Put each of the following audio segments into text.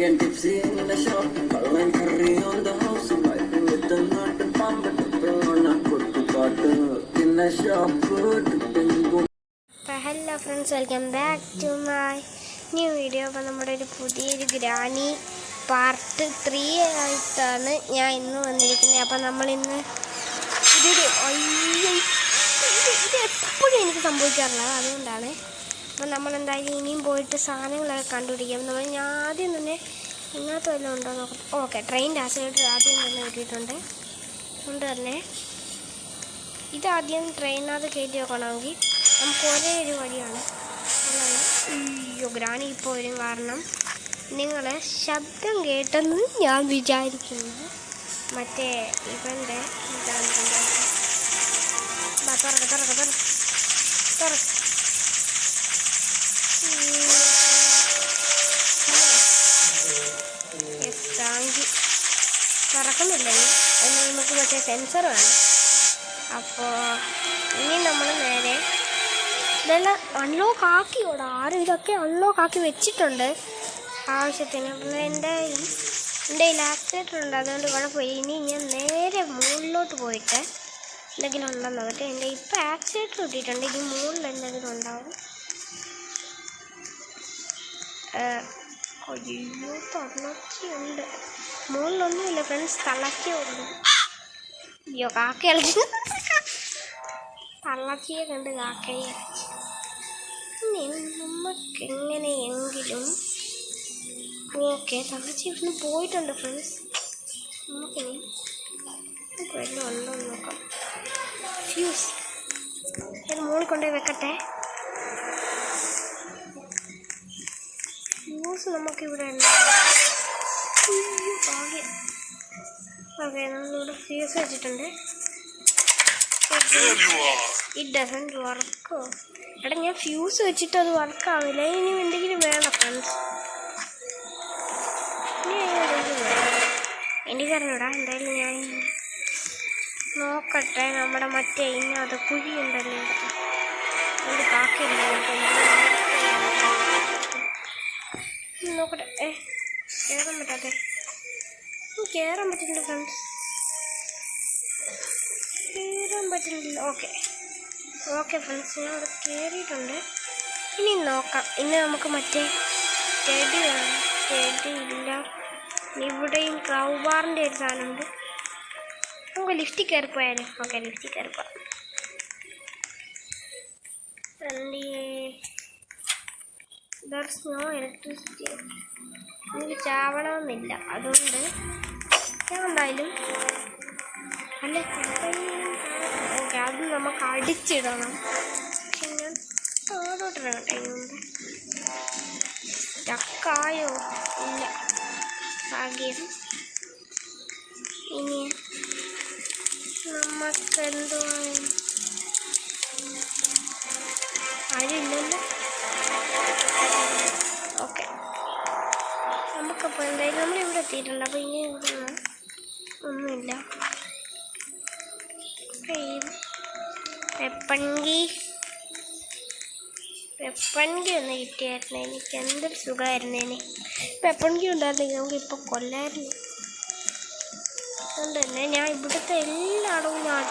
and tipsy in the shop. Kallan curry on the house. Vibing with the nut and pump. Tipping on a good butter in the shop. Tipping boom. Hello friends, welcome back to my new video. അപ്പോൾ നമ്മുടെ ഒരു പുതിയൊരു granny part 3 ആയിട്ടാണ് ഞാൻ ഇന്ന് വന്നിരിക്കുന്നത്. അപ്പോൾ നമ്മളിന്ന് ഇത് എപ്പോഴും എനിക്ക് സംഭവിക്കാറുള്ളത്, അതുകൊണ്ടാണ്. അപ്പോൾ നമ്മളെന്തായാലും ഇനിയും പോയിട്ട് സാധനങ്ങളൊക്കെ കണ്ടുപിടിക്കാം. ഞാൻ ആദ്യം തന്നെ ഇങ്ങനത്തെ വല്ലതും ഉണ്ടോ നോക്കാം. ഓക്കെ, ട്രെയിൻ ആക്സിലേറ്റർ ആദ്യം തന്നെ കിട്ടിയിട്ടുണ്ട്. കൊണ്ട് തന്നെ ഇതാദ്യം ട്രെയിനകത്ത് കയറ്റി വെക്കണമെങ്കിൽ നമുക്ക് ഒരേ ഒരു വഴിയാണ്. അയ്യോ, ഗ്രാനി ഇപ്പോൾ വരും. കാരണം നിങ്ങളെ ശബ്ദം കേട്ടെന്ന് ഞാൻ വിചാരിക്കുന്നു. മറ്റേ ഇവൻ്റെ തുറക്കുന്നില്ല. എന്ന് നമുക്ക് മറ്റേ സെൻസർ വേണം. അപ്പോൾ ഇനി നമ്മൾ നേരെ ഇതെല്ലാം അൺലോക്ക് ആക്കിയോടെ. ആരും ഇതൊക്കെ അൺലോക്ക് ആക്കി വെച്ചിട്ടുണ്ട് ആവശ്യത്തിന്. പിന്നെ എൻ്റെ ആക്സിലേറ്റർ ഉണ്ട്, അതുകൊണ്ട് കുഴപ്പമില്ല. ഇനി ഞാൻ നേരെ മുകളിലോട്ട് പോയിട്ട് എന്തെങ്കിലും ഉണ്ടെന്ന് നോക്കട്ടെ. എൻ്റെ ഇപ്പോൾ ആക്സിലേറ്റർ കിട്ടിയിട്ടുണ്ട്. ഇനി മുകളിൽ എന്തെങ്കിലും ഉണ്ടാവും. അയ്യോ, തള്ളച്ചിയുണ്ട്. മുകളിലൊന്നുമില്ല ഫ്രണ്ട്സ്, തള്ളച്ചിയുണ്ട്. അയ്യോ, കാക്ക കളിച്ചു. തള്ളച്ചിയെ കണ്ട് കാക്കയെ കളിച്ചു. നമുക്കെങ്ങനെയെങ്കിലും ഓക്കെ, തള്ളച്ചി ഇവിടുന്ന് പോയിട്ടുണ്ട് ഫ്രണ്ട്സ്. നമുക്കിനി വല്ലതും ഉണ്ടോ എന്ന് നോക്കാം. ഫ്യൂസ് ഞാൻ മുകളിൽ കൊണ്ടുപോയി വെക്കട്ടെ. ഫ്യൂസ് നമുക്കിവിടെ ഉണ്ട്. ഓക്കെ, നമ്മളിവിടെ ഫ്യൂസ് വെച്ചിട്ടുണ്ട്. ഇറ്റ് ഡസൻറ്റ് വർക്കോ. എടാ, ഞാൻ ഫ്യൂസ് വെച്ചിട്ട് അത് വർക്കാവില്ല. ഇനി എന്തെങ്കിലും വേണം ഫ്രണ്ട്സ്, എനിക്കറിഞ്ഞൂടാ. എന്തായാലും ഞാൻ നോക്കട്ടെ. നമ്മുടെ മറ്റേ ഇന്നത്തെ കുഴിയുണ്ടല്ലോ, ഒരു കാക്കയില്ല. നോക്കട്ടെ. കയറാൻ പറ്റാതെ കയറാൻ പറ്റുന്നില്ല ഫ്രണ്ട്സ്, കയറാൻ പറ്റുന്നില്ല. ഓക്കെ ഫ്രണ്ട്സ്, ഞാൻ അവിടെ കയറിയിട്ടുണ്ട്. ഇനി നോക്കാം. ഇന്ന് നമുക്ക് മറ്റേ ടെഡി വേണം. ടെഡി ഇല്ല. ഇവിടെയും ക്രൗബാറിൻ്റെ ഒരു സാധനമുണ്ട്. നമുക്ക് ലിഫ്റ്റിൽ കയറി പോയാലോ? ഓക്കെ, ലിഫ്റ്റിൽ കയറി പോകാം. ദർസ് നോ ഇലക്ട്രിസിറ്റി. എനിക്ക് ചാവണമെന്നില്ല, അതുകൊണ്ട് ഞാൻ എന്തായാലും അല്ല ഓക്കെ, അത് നമുക്ക് അടിച്ചിടണം. പക്ഷെ ഞാൻ താഴോട്ടിടട്ടെ. ഇങ്ങോട്ട് ചക്കായോ? ഇല്ല, ഭാഗ്യം. ഇനി നമുക്കെന്തുവാണ്? ആരുമില്ലല്ലോ. ഓക്കെ, നമുക്കപ്പോൾ എന്തായാലും നമ്മളിവിടെ എത്തിയിട്ടുണ്ട്. അപ്പോൾ ഇനി ഇവിടെ ഒന്നുമില്ല. വെപ്പൺകി ഒന്ന് കിട്ടിയായിരുന്നു എനിക്ക് എന്തൊരു സുഖമായിരുന്നേനെ. വെപ്പൺകി ഉണ്ടായിരുന്നെങ്കിൽ നമുക്കിപ്പോൾ കൊല്ലായിരുന്നു. അതുകൊണ്ട് തന്നെ ഞാൻ ഇവിടുത്തെ എല്ലായിടവും ഞാൻ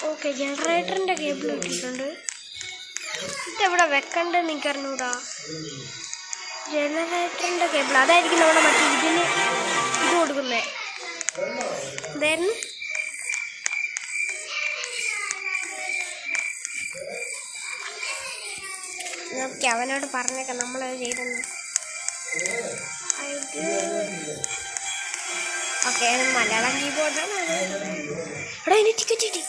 ഓക്കെ ജനറേറ്ററിൻ്റെ കേബിൾ ഇട്ടിട്ടുണ്ട്. ഇതെവിടെ വെക്കണ്ടെന്ന് എനിക്കറിഞ്ഞൂടാ. ജനറേറ്ററിൻ്റെ കേബിൾ അതായിരിക്കും നമ്മുടെ മറ്റേ ഇതിന് ഇത് കൊടുക്കുന്നത്. എന്തായിരുന്നു? ഓക്കെ, അവനോട് പറഞ്ഞേക്കാം നമ്മളത് ചെയ്തെന്ന്. ഓക്കെ, മലയാളം കീബോർഡാണ്. എടാ, ഇനി ടിക്കറ്റ് കിട്ടി.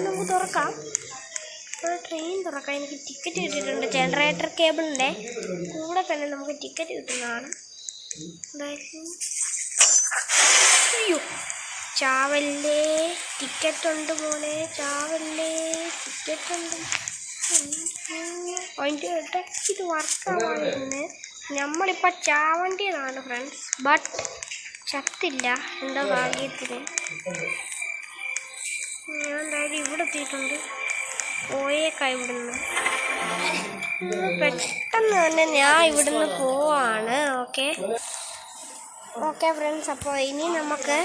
നമുക്ക് തുറക്കാം. ട്രെയിൻ തുറക്കാം. എനിക്ക് ടിക്കറ്റ് കിട്ടിയിട്ടുണ്ട്. ജനറേറ്റർ കേബിളിൻ്റെ കൂടെ തന്നെ നമുക്ക് ടിക്കറ്റ് കിട്ടുന്നതാണ്. അയ്യോ, ചാവല്ലേ. ടിക്കറ്റുണ്ട് മോനെ, ചാവല്ലേ. ടിക്കറ്റുണ്ട്. അതിൻ്റെ ഇത് വർക്കാവാതിരുന്ന് നമ്മളിപ്പോൾ ചാവണ്ടിയതാണ് ഫ്രണ്ട്സ്. ബട്ട് ചത്തില്ല, എന്താ ഭാഗ്യത്തിന്. ഞാൻ എന്തായാലും ഇവിടെ എത്തിയിട്ടുണ്ട്. പോയേക്കാം ഇവിടുന്ന്. പെട്ടെന്ന് തന്നെ ഞാൻ ഇവിടുന്ന് പോവാണ്. ഓക്കെ ഓക്കെ ഫ്രണ്ട്സ്, അപ്പോൾ ഇനി നമുക്ക്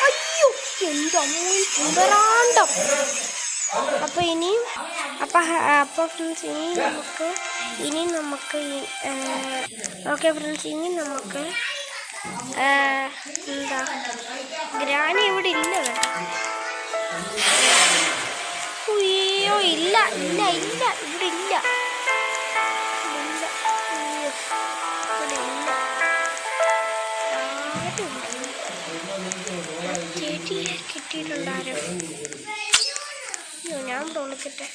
അയ്യോ എൻ്റെ അമ്മ കുതറാണ്ടം. അപ്പോൾ ഫ്രണ്ട്സ് ഇനി നമുക്ക് ഓക്കെ ഫ്രണ്ട്സ്, ഇനി നമുക്ക് എന്താ ഗ്രാനി ഇവിടെ ഇല്ല കേട്ടോ. അയ്യോ ഇല്ല ഇല്ല ഇല്ല ഇവിടെ ഇല്ല ചേച്ചിയെ കിട്ടിയിട്ടുണ്ടാരോ? അയ്യോ ഞാൻ വിളിക്കട്ടെ.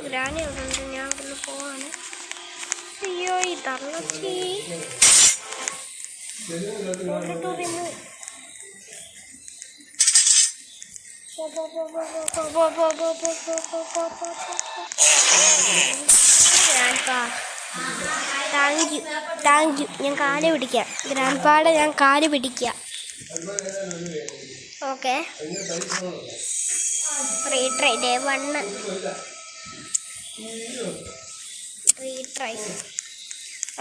ഗ്രാനി അവിടെ ഉണ്ട്, ഞാൻ ഇവിടെ പോവാണ്. അയ്യോ ഈ തള്ളച്ചി താങ്ക് യു. ഞാൻ കാല് പിടിക്കാം ഗ്രാൻഡ്പാടെ, ഞാൻ കാല് പിടിക്കാം. Okay retry day 1 retry.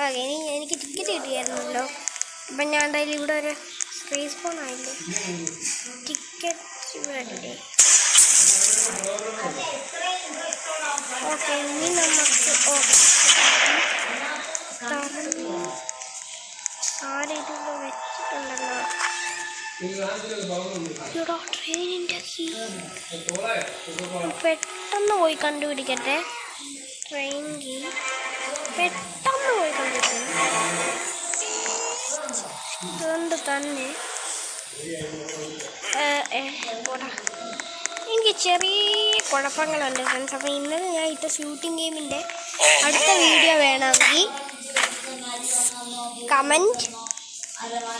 Okay ഇനി എനിക്ക് ടിക്കറ്റ് കിട്ടിയായിരുന്നല്ലോ. അപ്പം ഞാൻ എന്തായാലും ഇവിടെ ഒരു റീസ്പോൺ ആയില്ലേ. ടിക്കറ്റ് ഇവിടെ. ഓക്കെ ഇനി നമുക്ക് ആരെങ്കിലും വെച്ചിട്ടുണ്ടല്ലോ. ഇവിടെ ട്രെയിനിൻ്റെ കീ പെട്ടെന്ന് പോയി കണ്ടുപിടിക്കട്ടെ. ട്രെയിൻ കീ പെട്ടെന്ന് പോയി കണ്ടുപിടിക്കണം. അതുകൊണ്ട് തന്നെ എനിക്ക് ചെറിയ കുഴപ്പങ്ങളുണ്ട് ഫ്രണ്ട്സ്. അപ്പോൾ ഇന്നലെ ഞാൻ ഇട്ട ഷൂട്ടിംഗ് ഗെയിമിൻ്റെ അടുത്ത വീഡിയോ വേണമെങ്കിൽ കമൻറ്റ്,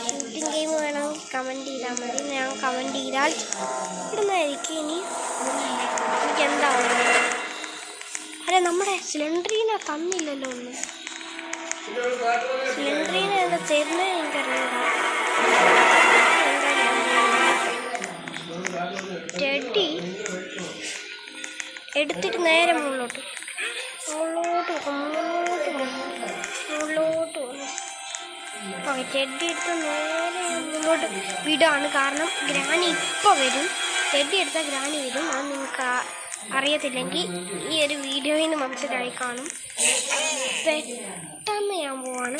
ഷൂട്ടിംഗ് ഗെയിം വേണമെങ്കിൽ കമൻറ്റ് ചെയ്താൽ മതി. ഞാൻ കമൻറ്റ് ചെയ്താൽ ഇടുന്നതായിരിക്കും. ഇനി എനിക്കെന്താ അല്ല നമ്മുടെ സിലിണ്ടറിനെ തന്നില്ലല്ലോ ഒന്ന്. സിലിണ്ടറിനെ എന്താ തരുന്നത് എനിക്കറിയില്ല. ടെഡി എടുത്തിട്ട് നേരെ മുകളിലോട്ട് ഓക്കെ ടെഡി എടുത്ത് നേരെ മുകളിലോട്ട് വിടാണ്. കാരണം ഗ്രാനി ഇപ്പോൾ വരും. ടെഡി എടുത്താൽ ഗ്രാനി വരും. അത് നിങ്ങൾക്ക് അറിയത്തില്ലെങ്കിൽ ഈ ഒരു വീഡിയോയിൽ നിന്ന് മനസ്സിലായി കാണും. പെട്ടെന്ന് ഞാൻ പോവാണ്.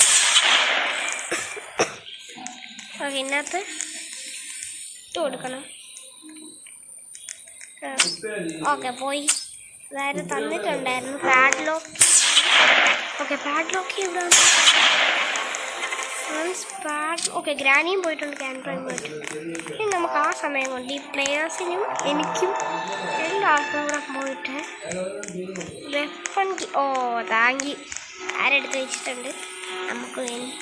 ഓക്കെ ഇതിനകത്ത് ഇട്ട് കൊടുക്കണം. ഓക്കെ പോയി. അതായത് തന്നിട്ടുണ്ടായിരുന്നു പാഡ്ലോക്ക്. ഓക്കെ പാഡ്ലോക്ക് ഇവിടെ ഓക്കെ ഗ്രാനിയും പോയിട്ടുണ്ട്, ക്യാൻപ്രയും പോയിട്ടുണ്ട്. ഇനി നമുക്ക് ആ സമയം കൊണ്ട് ഈ പ്ലെയേഴ്സിനും എനിക്കും എല്ലാവർക്കും കൂടെ പോയിട്ട് വെപ്പൺ താങ്ക് യു ആരെടുത്ത് വെച്ചിട്ടുണ്ട് നമുക്ക് വേണ്ടി.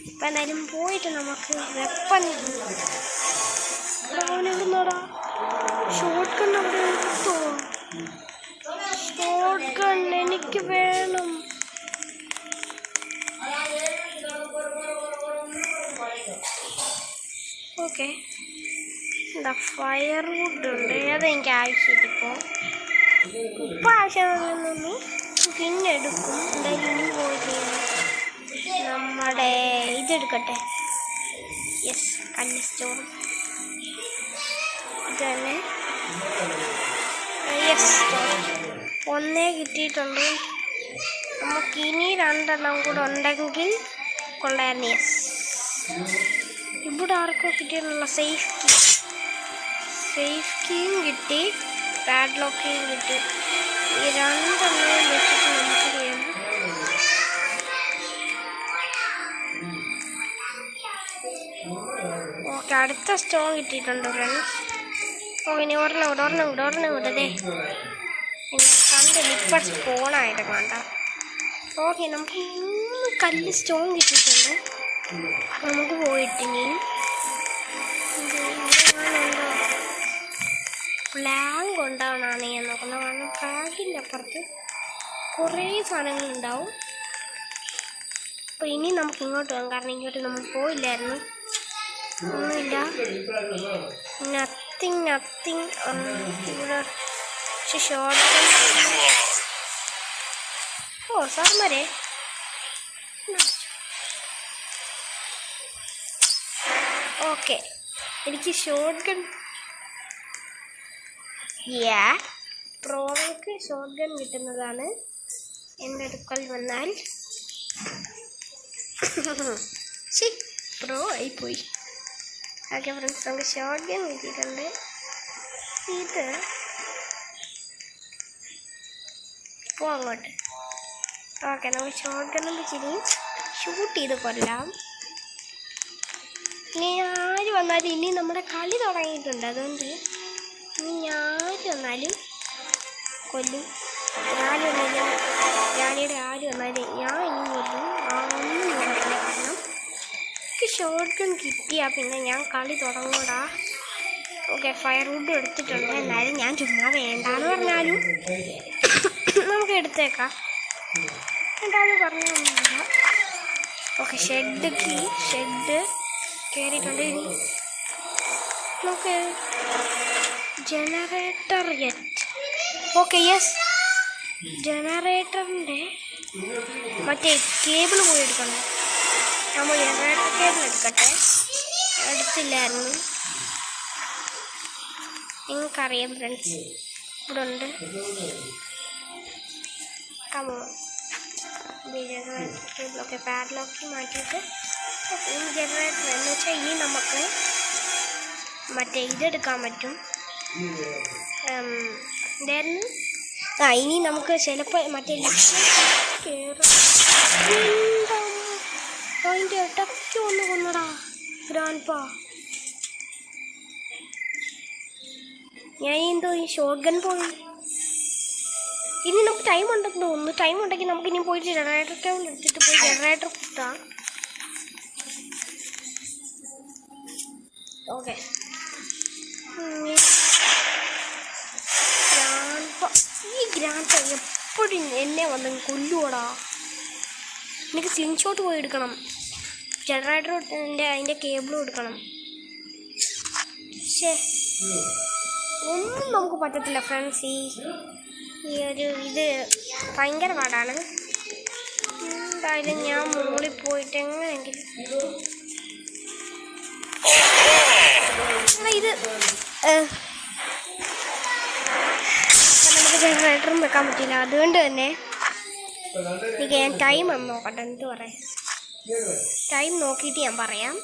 ഇപ്പം എന്തായാലും പോയിട്ട് നമുക്ക് വെപ്പൺ എവിടുന്നോടാ ഷോർട്ട് ഗൺ അവിടെ എടുത്തോ. ഷോർട്ട് ഗൺ എനിക്ക് വേണം. ഓക്കെ എന്താ ഫയർവുഡ് ഉണ്ട്, അതെനിക്ക് ആവശ്യമില്ല. ഇപ്പോൾ ആവശ്യമില്ലെന്നു പിന്നെ എടുക്കും. എന്തായാലും ഇനി പോയിട്ട് നമ്മുടെ ഇതെടുക്കട്ടെ. യെസ് കല്ല് സ്റ്റോർ ഇത് തന്നെ. യെസ് ഒന്നേ കിട്ടിയിട്ടുണ്ട്. നമുക്കിനി 2 കൂടെ ഉണ്ടെങ്കിൽ കൊള്ളായിരുന്നു. യെസ് ഇവിടെ ആർക്കോ കിട്ടിയിട്ടുള്ള സേഫ് കീയും കിട്ടി, പാഡ്ലോക്കും കിട്ടി. ഈ 2 വെച്ചിട്ട് നമുക്ക് ചെയ്യണം. ഓക്കെ അടുത്ത സ്റ്റോൺ കിട്ടിയിട്ടുണ്ട് ഫ്രണ്ട്സ്. ഓക്കെ ഇനി ഒരെണ്ണം വിടതേ. പിന്നെ കണ്ടില്ല ഇപ്പം സ്പോണായിട്ട് വേണ്ട. ഓക്കെ നമുക്ക് 3 കല്ല് സ്റ്റോൺ കിട്ടിയിട്ടുണ്ട്. നമുക്ക് പോയിട്ട് ഇനിയും ഫ്ലാഗ് ഉണ്ടാവണമെന്നാണ് ഞാൻ നോക്കുന്നത്. കാരണം ഫ്ലാഗിൻ്റെ അപ്പുറത്ത് കുറേ സാധനങ്ങളുണ്ടാവും. അപ്പോൾ ഇനി നമുക്ക് ഇങ്ങോട്ട് പോകാം. കാരണം ഇങ്ങോട്ട് നമ്മൾ പോയില്ലായിരുന്നു. ഒന്നുമില്ല, നത്തിങ് ഇവിടെ. പക്ഷെ ഷോർട്ട് ഓ സാർമാരെ ഓക്കെ എനിക്ക് ഷോട്ട് ഗൺ പ്രോക്ക് ഷോട്ട് ഗൺ കിട്ടുന്നതാണ് എൻ്റെ അടുക്കൽ വന്നാൽ പ്രോ ആയിപ്പോയി. ഓക്കെ ഫ്രണ്ട്സ് നമുക്ക് ഷോട്ട് ഗൺ കിട്ടിയിട്ടുണ്ട്. ഇത് പോ അങ്ങോട്ട്. ഓക്കെ നമുക്ക് ഷോട്ട് ഗണ്ണിൽ ഇച്ചിരി ഷൂട്ട് ചെയ്ത് കൊല്ലാം. ഇനി ആര് വന്നാലും ഇനി നമ്മുടെ കളി തുടങ്ങിയിട്ടുണ്ട്, അതുകൊണ്ട് ഇനി ആര് വന്നാലും കൊല്ലും. രാണിയുടെ ആര് വന്നാലും ഞാൻ ഇനി കൊല്ലും. ഒന്നും നോക്കത്തില്ല, കാരണം എനിക്ക് ഷോട്ട് ഗൺ കിട്ടിയാൽ പിന്നെ ഞാൻ കളി തുടങ്ങൂടാ. ഓക്കെ ഫയർവുഡ് എടുത്തിട്ടുണ്ട്, എന്നാലും ഞാൻ ചുമ്മാ വേണ്ടാന്ന് പറഞ്ഞാലും നമുക്ക് എടുത്തേക്കാം, വേണ്ടാന്ന് പറഞ്ഞൊന്നുമില്ല. ഓക്കെ ഷെഡ് കയറിയിട്ടുണ്ട്. ഇനി നമുക്ക് ജനറേറ്റർ ഓക്കെ യെസ് ജനറേറ്ററിൻ്റെ മറ്റേ കേബിൾ പോയി എടുക്കണം. നമ്മൾ ജനറേറ്റർ കേബിൾ എടുക്കട്ടെ, എടുത്തില്ലായിരുന്നു. നിങ്ങൾക്കറിയാം ഫ്രണ്ട്സ് ഇവിടെ ഉണ്ട്. കമോ ജനറേറ്റർ കേബിളൊക്കെ പാഡ്ലോക്കി മാറ്റിയിട്ട് ഈ ജനറേറ്റർ എന്ന് വെച്ചാൽ ഇനി നമുക്ക് മറ്റേ ഇതെടുക്കാൻ പറ്റും. എന്തായിരുന്നു ഇനി നമുക്ക് ചിലപ്പോൾ മറ്റേ അതിൻ്റെ ഇടയ്ക്ക് ഒന്ന് കൊന്നടാ ഗ്രാൻഡ്പാ. ഞാൻ എന്തോ ഈ ഷോട്ട് ഗൺ പോയി. ഇനി നമുക്ക് ടൈം ഉണ്ടെന്ന് തോന്നുന്നു. ടൈം ഉണ്ടെങ്കിൽ നമുക്ക് ഇനി പോയിട്ട് ജനറേറ്റർ കേബിൾ എടുത്തിട്ട് പോയി ജനറേറ്റർ കുത്താം. ഓക്കെ ഈ ഗ്രാൻഡ് എപ്പോഴും എന്നെ വന്ന് കൊല്ലുവോടാ. എനിക്ക് സ്ലിംഗ് ഷോട്ട് പോയി എടുക്കണം, ജനറേറ്ററിൻ്റെ അതിൻ്റെ കേബിളും എടുക്കണം. പക്ഷേ ഒന്നും നമുക്ക് പറ്റത്തില്ല ഫ്രണ്ട്സ്. ഈ ഒരു ഇത് ഭയങ്കര പാടാണ്. എന്തായാലും ഞാൻ മുകളിൽ പോയിട്ട് എങ്ങനെയെങ്കിലും ഇത് നമുക്ക് ജനറേറ്ററും വെക്കാൻ പറ്റില്ല, അതുകൊണ്ട് തന്നെ എനിക്ക് ഞാൻ ടൈം ഒന്ന് നോക്കട്ടെ. എന്ത് പറയാം, ടൈം നോക്കിയിട്ട് ഞാൻ പറയാം.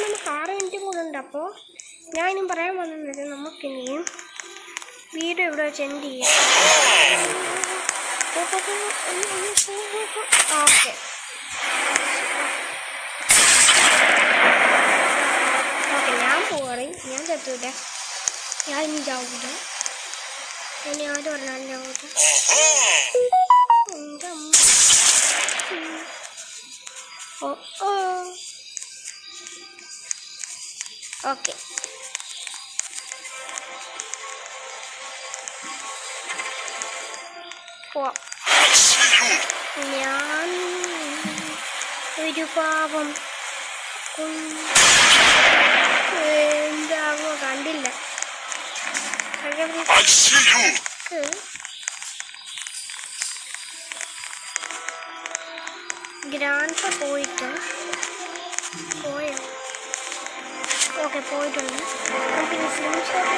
നമുക്ക് 6 മിനിറ്റ് കൂടെ ഉണ്ട്. അപ്പോൾ ഞാനിനും പറയാൻ വന്നത് നമുക്കിനിയും വീഡിയോ ഇവിടെ വെച്ച് എൻഡ് ചെയ്യാം. ഓക്കെ ഞാൻ പോവാറ്, ഞാൻ ചത്തൂല, ഞാൻ ഇനി ചാവൂല, ഇനി ആര് പറഞ്ഞാലും ചാവൂല. എൻ്റെ അമ്മ ഓക്കെ പോവാം. ഞാൻ ഒരു പാപം എന്താവോ കണ്ടില്ല. ഗ്രാൻഡ് പോയിട്ട് പോയോ? ഓക്കെ പോയിട്ടുണ്ട്. നമുക്കിനി സ്ലിം ഷോട്ട്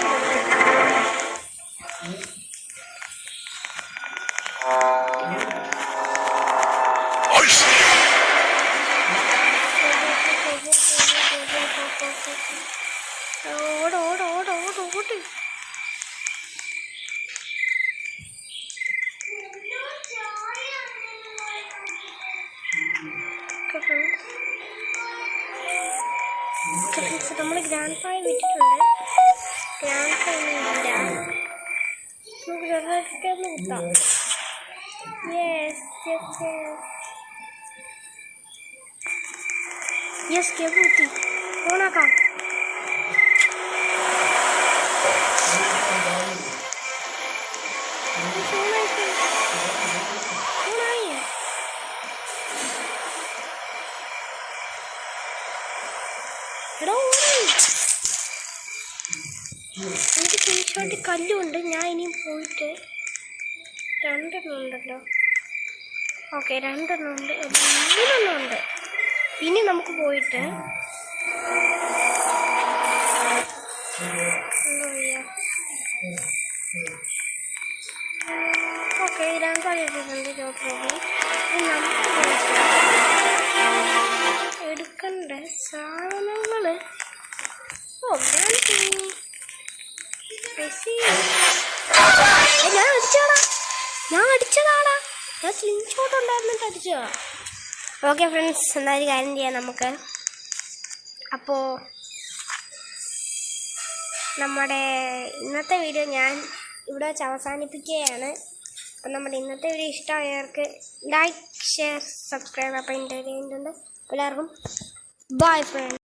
ഓട് ഓട് ഓട് ഓട് ഓട്. നമ്മൾ ഗ്രാൻഡ് ഫായ വിട്ടിട്ടുണ്ട്. ഗ്രാൻഡ് ഫായ ഇല്ല, നമുക്ക് ജനറേറ്റർ കുത്താം. യെസ് കേബിൾ കുത്തി ഓണാക്കാം. എടാ എനിക്ക് സ്ക്രീൻഷോട്ട് ഒരു കല്ലുണ്ട്. ഞാൻ ഇനിയും പോയിട്ട് 2 ഉണ്ടല്ലോ. ഓക്കെ 2 ഉണ്ട്, 3 ഉണ്ട്. ഇനി നമുക്ക് പോയിട്ട് എന്താ ചെയ്യാ? ഓക്കെ 2 എടുത്തിട്ടുണ്ട്. No problem. ഇനി നമുക്ക് എടുക്കണ്ട സാധനങ്ങൾ ഞാൻ അടിച്ചതാടാ. ഞാൻ സ്ലിംഷോട്ട് ഉണ്ടായിരുന്നിട്ട് അടിച്ചതാ. ഓക്കെ ഫ്രണ്ട്സ്, എന്തായാലും കാര്യം ചെയ്യാം നമുക്ക്. അപ്പോൾ നമ്മുടെ ഇന്നത്തെ വീഡിയോ ഞാൻ ഇവിടെ വെച്ച് അവസാനിപ്പിക്കുകയാണ്. അപ്പം നമ്മുടെ ഇന്നത്തെ വീഡിയോ ഇഷ്ടമായവർക്ക് ലൈക്ക്, ഷെയർ, സബ്സ്ക്രൈബ് അപ്പം എൻ്റെ ഉണ്ട്. എല്ലാവർക്കും ബൈ ഫ്രണ്ട്സ്.